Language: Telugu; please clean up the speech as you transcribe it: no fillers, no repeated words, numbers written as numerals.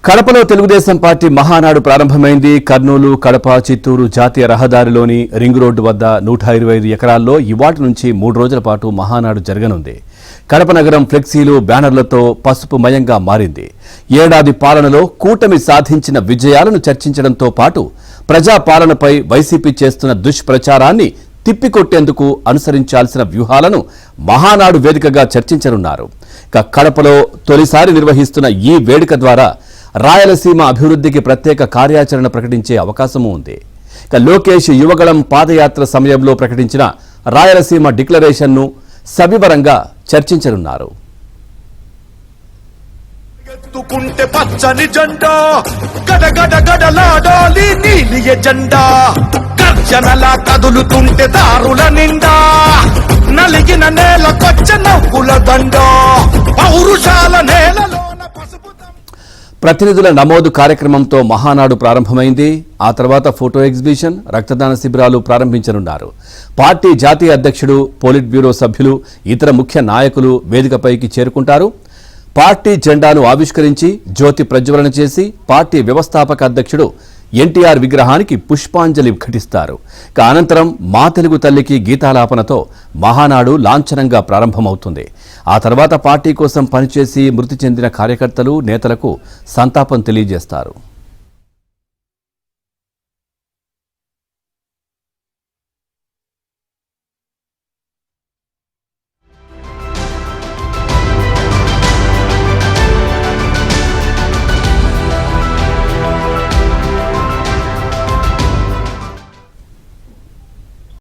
కడపలో తెలుగుదేశం పార్టీ మహానాడు ప్రారంభమైంది. కర్నూలు, కడప, చిత్తూరు జాతీయ రహదారిలోని రింగ్ రోడ్డు వద్ద 125 ఎకరాల్లో ఇవాటి నుంచి 3 రోజుల పాటు మహానాడు జరగనుంది. కడప నగరం ఫ్లెక్సీలు, బ్యానర్లతో పసుపుమయంగా మారింది. ఏడాది పాలనలో కూటమి సాధించిన విజయాలను చర్చించడంతో పాటు ప్రజాపాలనపై వైసీపీ చేస్తున్న దుష్ప్రచారాన్ని తిప్పికొట్టేందుకు అనుసరించాల్సిన వ్యూహాలను మహానాడు వేదికగా చర్చించనున్నారు. కడపలో తొలిసారి నిర్వహిస్తున్న ఈ వేడుక ద్వారా రాయలసీమ అభివృద్ధికి ప్రత్యేక కార్యాచరణ ప్రకటించే అవకాశమూ ఉంది. లోకేష్ యువగళం పాదయాత్ర సమయంలో ప్రకటించిన రాయలసీమ డిక్లరేషన్ను సవివరంగా చర్చించనున్నారు. ఎత్తుకుంటే పచ్చని జెండా గడగడ గడలాడాలి నీలి ఎజెండా గర్జనలా కదులుతుంటే దారుల నిండా నలిగిన నేలకొచ్చ నవ్వుల దండ పౌరుషాల నేలలోన పసుపు. ప్రతినిధుల నమోదు కార్యక్రమంతో మహానాడు ప్రారంభమైంది. ఆ తర్వాత ఫోటో ఎగ్జిబిషన్, రక్తదాన శిబిరాలు ప్రారంభించనున్నారు. పార్టీ జాతీయ అధ్యక్షుడు, పోలిట్ బ్యూరో సభ్యులు, ఇతర ముఖ్య నాయకులు వేదికపైకి చేరుకుంటారు. పార్టీ జెండాను ఆవిష్కరించి జ్యోతి ప్రజ్వలన చేసి పార్టీ వ్యవస్థాపక అధ్యక్షుడు ఎన్టీఆర్ విగ్రహానికి పుష్పాంజలి ఘటిస్తారు. అనంతరం మా తెలుగు తల్లికి గీతాలాపనతో మహానాడు లాంఛనంగా ప్రారంభమవుతుంది. ఆ తర్వాత పార్టీ కోసం పనిచేసి మృతి చెందిన కార్యకర్తలు, నేతలకు సంతాపం తెలియజేస్తారు.